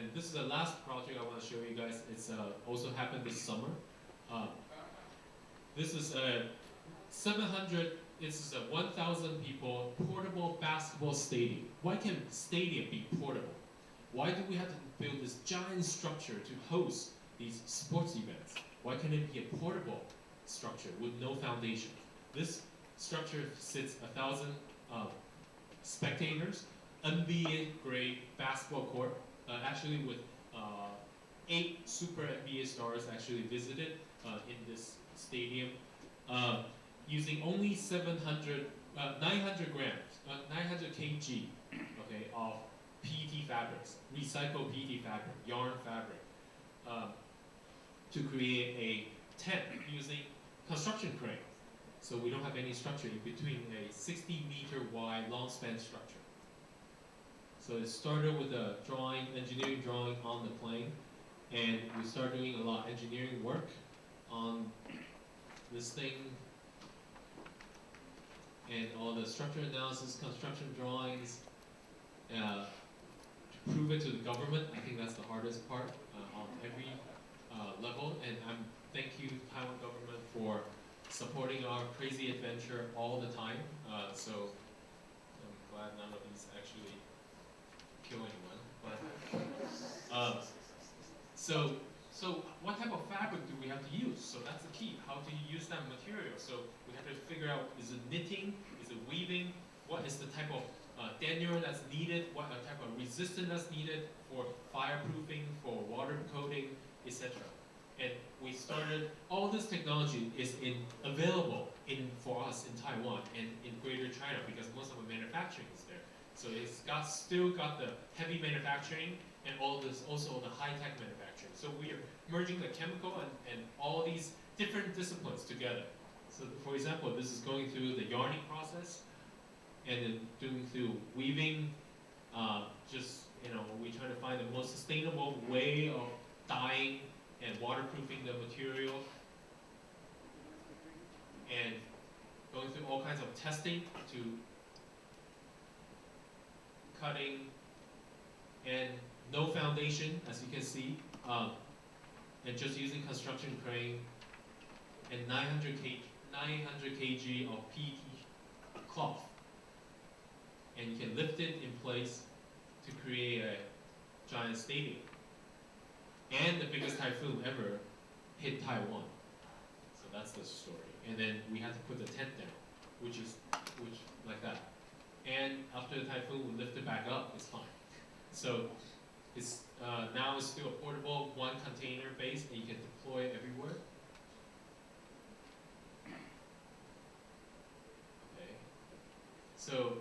And this is the last project I want to show you guys. It's also happened this summer. This is a 700. This is a 1,000 people portable basketball stadium. Why can stadium be portable? Why do we have to build this giant structure to host these sports events? Why can't it be a portable structure with no foundation? This structure sits 1,000 spectators, NBA grade basketball court, actually with 8 super NBA stars actually visited in this stadium, using only 900 grams, 900 kg, okay, of PET fabrics, recycled PET fabric, yarn fabric, to create a tent using construction crane. So we don't have any structure in between a 60-meter wide long span structure. So it started with a drawing, engineering drawing on the plane, and we started doing a lot of engineering work on this thing, and all the structure analysis, construction drawings, to prove it to the government. I think that's the hardest part on every level, and thank you Taiwan government for supporting our crazy adventure all the time. So I'm glad none of these actually kill anyone. But so what type of fabric do we have to use? So that's the key. How do you use that material? So we have to figure out, is it knitting? Is it weaving? What is the type of denier that's needed? What type of resistance that's needed for fireproofing, for water coating, etc. And we started, all this technology is available for us in Taiwan and in Greater China because most of the manufacturing is there. So it's still got the heavy manufacturing and also the high-tech manufacturing. So we are merging the chemical and all these different disciplines together. So for example, this is going through the yarning process and then doing through weaving. We try to find the most sustainable way of dyeing and waterproofing the material, and going through all kinds of testing to cutting, and no foundation, as you can see, and just using construction crane, and 900 kg of PET cloth, and you can lift it in place to create a giant stadium. And the biggest typhoon ever hit Taiwan. So that's the story. And then we had to put the tent down, which like that. And after the typhoon, we lift it back up, it's fine. So it's now it's still a portable, one container base, and you can deploy it everywhere. Okay. So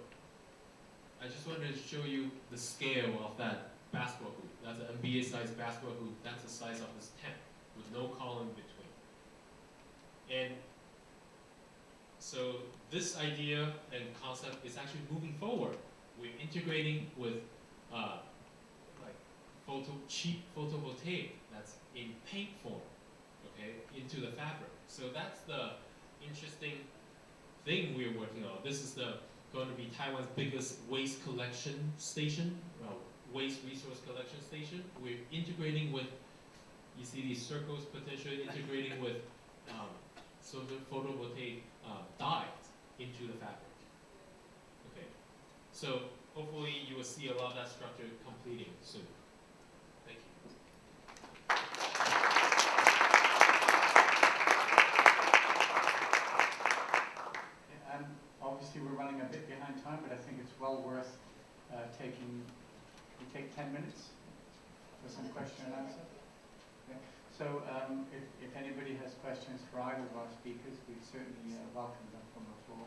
I just wanted to show you the scale of that basketball hoop. That's an NBA-sized basketball hoop. That's the size of this tent with no column in between. And so this idea and concept is actually moving forward. We're integrating with cheap photovoltaic that's in paint form, okay, into the fabric. So that's the interesting thing we're working on. This is going to be Taiwan's biggest waste collection station, waste resource collection station. We're integrating with, you see these circles potentially integrating with photovoltaic dyes into the fabric. Okay, so hopefully you will see a lot of that structure completing soon. Thank you. And obviously we're running a bit behind time, but I think it's well worth taking. We take 10 minutes for some question and answer. Okay. So if anybody has questions for either of our speakers, we certainly welcome them from the floor.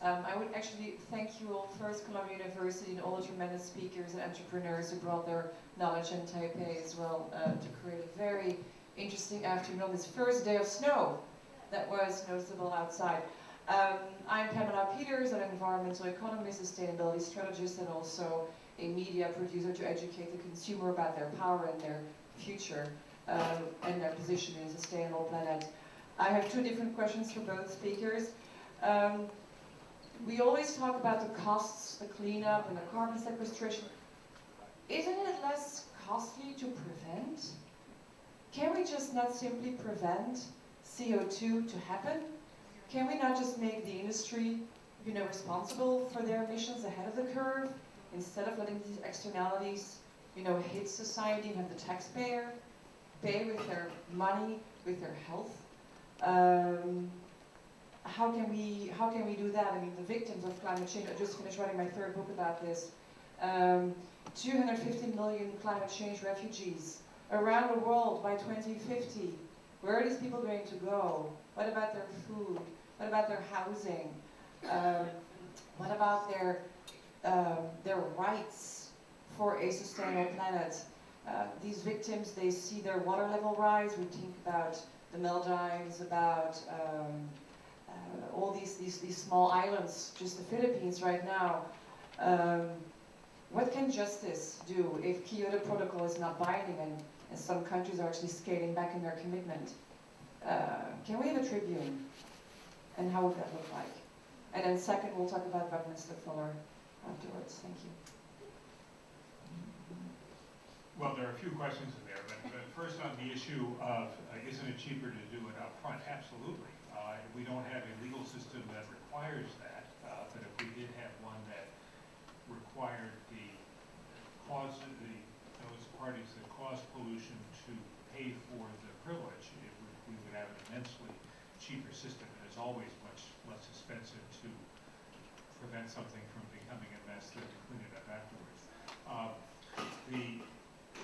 I would actually thank you all, first Columbia University and all the tremendous speakers and entrepreneurs who brought their knowledge in Taipei as well to create a very interesting afternoon on this first day of snow that was noticeable outside. I'm Pamela Peters, an environmental economist, sustainability strategist, and also a media producer to educate the consumer about their power and their future and their position in a sustainable planet. I have two different questions for both speakers. we always talk about the costs, the cleanup and the carbon sequestration. Isn't it less costly to prevent? Can we just not simply prevent CO2 to happen? Can we not just make the industry, responsible for their emissions ahead of the curve, instead of letting these externalities, hit society and have the taxpayer pay with their money, with their health? How can we do that? I mean, the victims of climate change, I just finished writing my third book about this. 250 million climate change refugees around the world by 2050. Where are these people going to go? What about their food? What about their housing? What about their rights for a sustainable planet? These victims, they see their water level rise. We think about the Maldives, about all these small islands, just the Philippines right now. What can justice do if Kyoto Protocol is not binding and some countries are actually scaling back in their commitment? Can we have a tribune? And how would that look like? And then second, we'll talk about Buckminster Fuller afterwards. Thank you. Well, there are a few questions in there, but first on the issue of isn't it cheaper to do it up front? Absolutely. We don't have a legal system that requires that, but if we did have one that required those parties that cause pollution to pay for the privilege, we would have an immensely cheaper system, and it's always much less expensive to prevent something from becoming a mess than to clean it up afterwards. The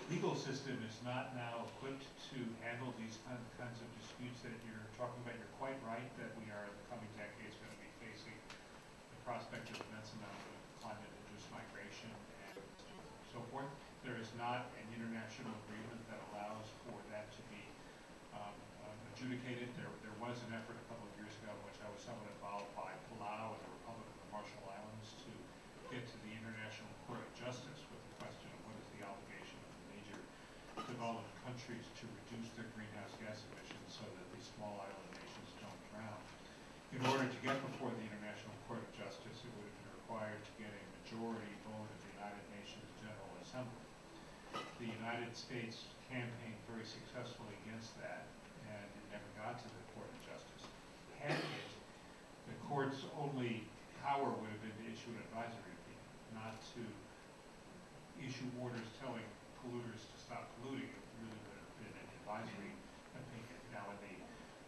legal system is not now equipped to handle these kinds of disputes that you're talking about. You're quite right that we are in the coming decades going to be facing the prospect of immense amount of climate-induced migration and so forth. There is not an international agreement that allows for that to be adjudicated. There was an effort a couple of years ago in which I was somewhat involved by Palau and the Republic of the Marshall Islands to get to the International Court of Justice with the question of what is the obligation of the major developed countries to reduce their greenhouse gas emissions so that these small island nations don't drown. In order to get before the International Court of Justice, it would have been required to get a majority vote of the United Nations General Assembly. The United States campaigned very successfully against that, and it never got to the Court of Justice. Had it, the court's only power would have been to issue an advisory opinion, not to issue orders telling polluters to stop polluting. It really would have been an advisory opinion. Now, in the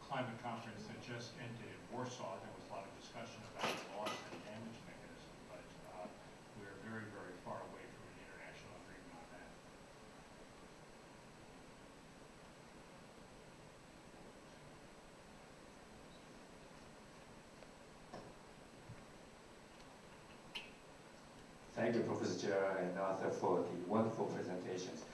climate conference that just ended in Warsaw, there was a lot of discussion about the loss and damage mechanism, but we're very, very far away from an international agreement on that. Thank you, Professor Gerard and Arthur, for the wonderful presentations.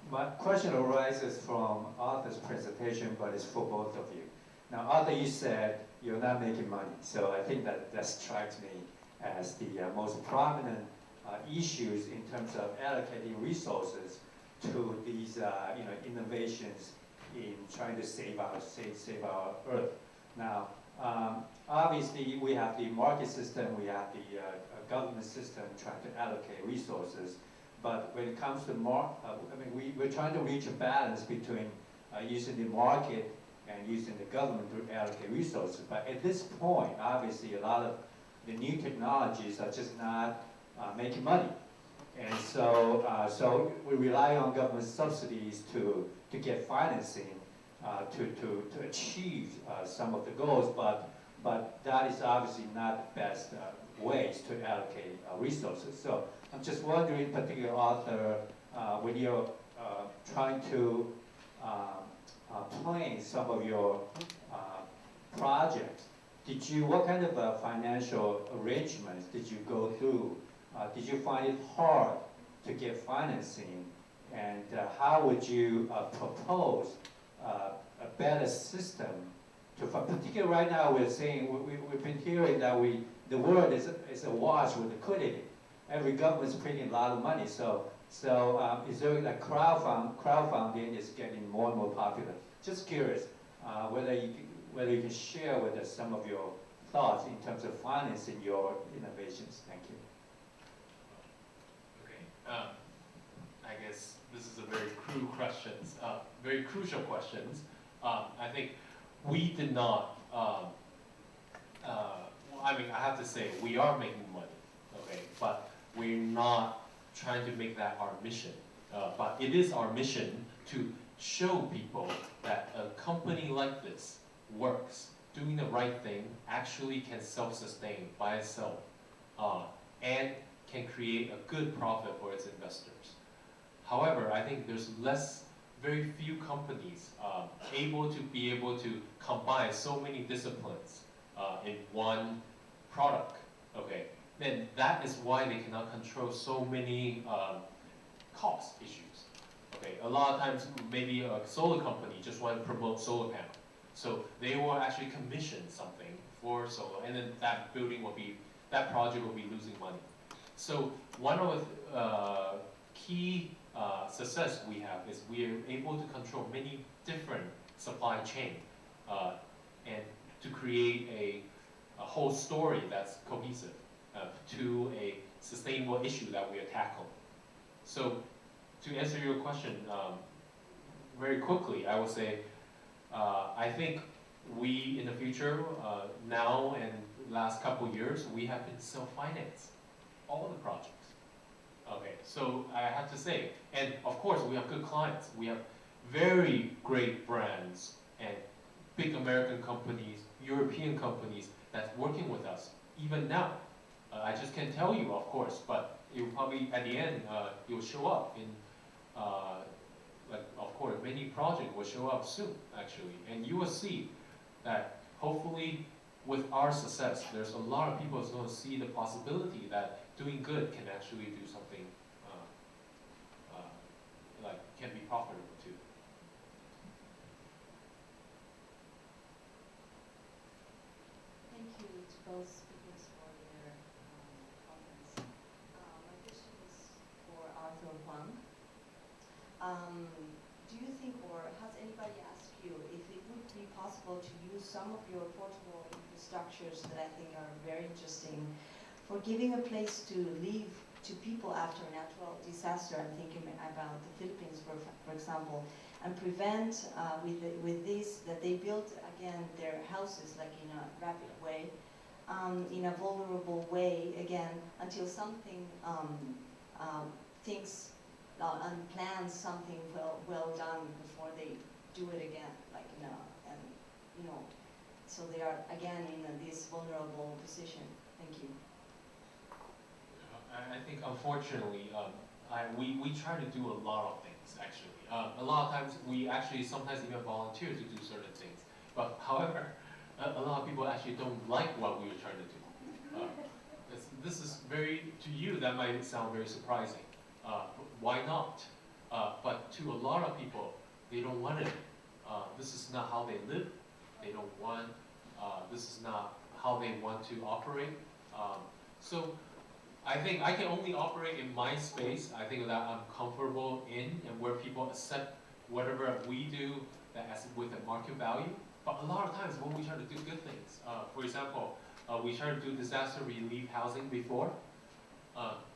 My question arises from Arthur's presentation, but it's for both of you. Now, Arthur, you said you're not making money, so I think that strikes me as the most prominent issues in terms of allocating resources to these innovations in trying to save our Earth. Now, obviously, we have the market system, we have the government system trying to allocate resources. But when it comes to we're trying to reach a balance between using the market and using the government to allocate resources. But at this point, obviously, a lot of the new technologies are just not making money. And so we rely on government subsidies to get financing to achieve some of the goals. But that is obviously not the best ways to allocate resources. So I'm just wondering, particularly Arthur, when you're trying to plan some of your projects, what kind of financial arrangements did you go through? Did you find it hard to get financing? And how would you propose a better system to, particularly right now we're saying, we've been hearing that the world is awash with liquidity. Every government's printing a lot of money. So is there like crowdfunding is getting more and more popular? Just curious whether you can share with us some of your thoughts in terms of financing your innovations? Thank you. Okay. I guess this is a very very crucial questions. I think we did not. I mean, I have to say we are making money, okay, but we're not trying to make that our mission. But it is our mission to show people that a company like this works, doing the right thing, actually can self-sustain by itself, and can create a good profit for its investors. However, I think there's very few companies able to combine so many disciplines in one product. Okay, then that is why they cannot control so many cost issues. Okay, a lot of times maybe a solar company just want to promote solar panel, so they will actually commission something for solar, and then that project will be losing money. So one of the key success we have is we are able to control many different supply chain and to create a whole story that's cohesive to a sustainable issue that we are tackling. So to answer your question very quickly, I would say I think we in the future, now and last couple years, we have been self-financed all the projects. Okay, so I have to say, and of course we have good clients. We have very great brands and big American companies, European companies that's working with us even now. I just can't tell you, of course, but it will probably at the end it will show up in like of course many projects will show up soon actually, and you will see that hopefully with our success, there's a lot of people who's going to see the possibility that doing good can actually do something like can be profitable too. Thank you to both speakers for their comments. My question is for Arthur Huang. Do you think, or has anybody asked you, if it would be possible to use some of your portable infrastructures that I think are very interesting for giving a place to live to people after a natural disaster? I'm thinking about the Philippines, for example, and prevent with this that they build again their houses like in a rapid way, in a vulnerable way again, until something thinks and plans something well done before they do it again, like and you know, so they are again in this vulnerable position. Thank you. I think unfortunately, we try to do a lot of things actually. A lot of times we actually sometimes even volunteer to do certain things. But however, a lot of people actually don't like what we are trying to do. This is to you that might sound very surprising. Why not? But to a lot of people, they don't want it. This is not how they live. They don't want. This is not how they want to operate. So I think I can only operate in my space. I think that I'm comfortable in and where people accept whatever we do that has with a market value. But a lot of times when we try to do good things, for example, we try to do disaster relief housing before.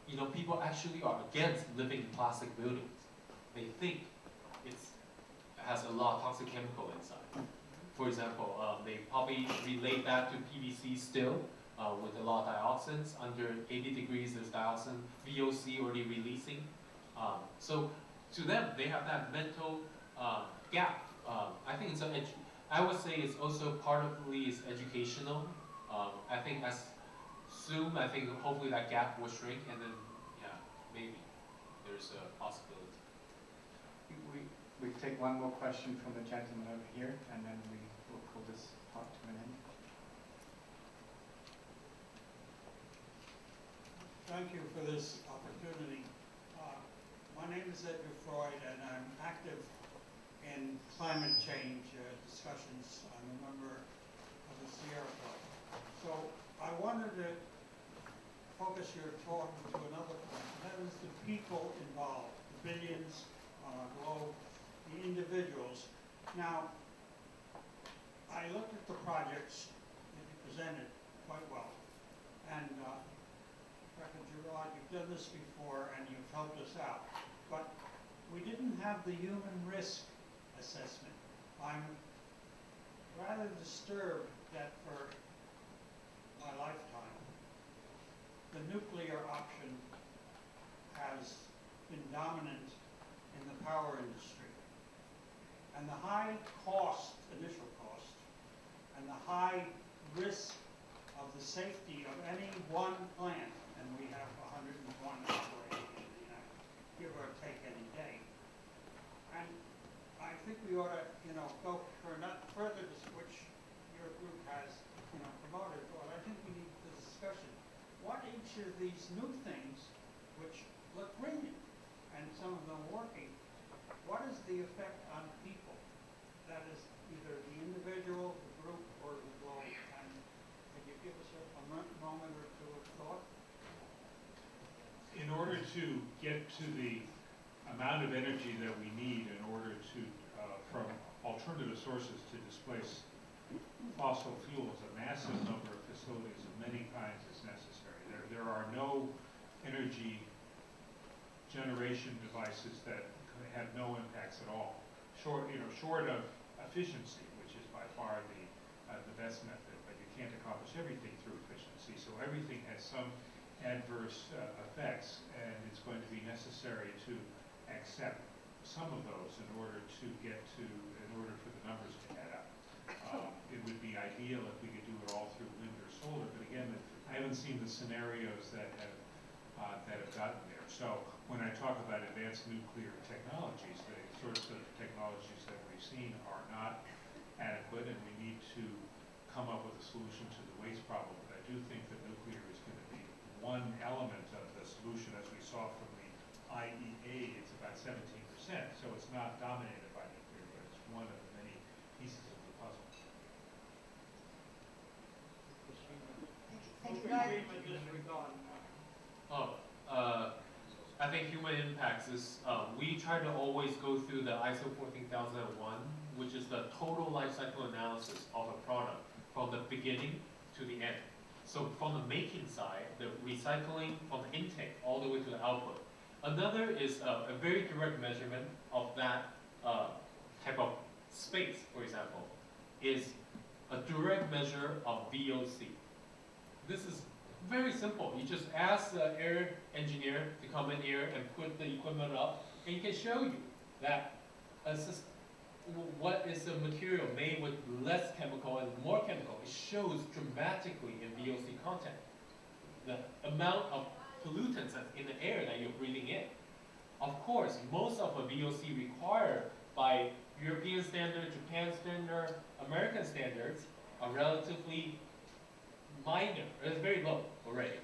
You know, people actually are against living in plastic buildings. They think it has a lot of toxic chemical inside. For example, they probably relate that to PVC still. With a lot of dioxins, under 80 degrees there's dioxin, VOC already releasing. So to them, they have that mental gap. I think I would say it's also partly is educational. I think as soon, I think hopefully that gap will shrink, and then yeah, maybe there's a possibility. We take one more question from the gentleman over here, and then we will pull this part to an end. Thank you for this opportunity. My name is Edgar Freud, and I'm active in climate change discussions. I'm a member of the Sierra Club. So I wanted to focus your talk to another point, and that is the people involved, the billions on our globe, the individuals. Now, I looked at the projects that you presented, done this before and you've helped us out, but we didn't have the human risk assessment. I'm rather disturbed that for my lifetime, the nuclear option has been dominant in the power industry. And the high cost, initial cost, and the high risk of the safety of any one plant, and we have 101 operating in the United, give or take any day. And I think we ought to, go for not further, which your group has, promoted, but I think we need the discussion. What each of these new things, which look brilliant, and some of them working, what is the effect on people? That is either the individual, the group, or the globe. And can you give us a moment or two of thought? In order to get to the amount of energy that we need in order to, from alternative sources to displace fossil fuels, a massive number of facilities of many kinds is necessary. There are no energy generation devices that have no impacts at all, short of efficiency, which is by far the best method, but you can't accomplish everything through efficiency. So everything has some adverse effects, and it's going to be necessary to accept some of those in order for the numbers to add up. It would be ideal if we could do it all through wind or solar, but again, I haven't seen the scenarios that have gotten there. So when I talk about advanced nuclear technologies, the sorts of technologies that we've seen are not adequate, and we need to come up with a solution to the waste problem. But I do think that nuclear is going to be one element of the solution. As we saw from the IEA, it's about 17%, so it's not dominated by nuclear, but it's one of the many pieces of the puzzle. Thank you. Agreement disregard. I think human impacts is, we try to always go through the ISO 14001, which is the total life cycle analysis of a product from the beginning to the end. So from the making side, the recycling from the intake all the way to the output. Another is a very direct measurement of that type of space, for example, is a direct measure of VOC. This is very simple. You just ask the air engineer to come in here and put the equipment up, and he can show you that what is the material made with less chemical and more chemical. It shows dramatically in VOC content. The amount of pollutants that's in the air that you're breathing in. Of course, most of the VOC required by European standard, Japan standard, American standards are relatively minor. It's very low already.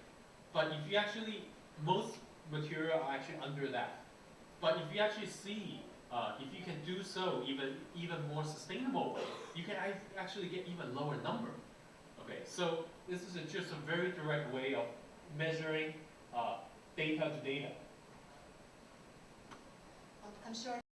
But if you actually, most material are actually under that. But if you actually see, if you can do so even more sustainable way, you can actually get even lower number. Okay, so this is just a very direct way of measuring data to data. I'm sorry.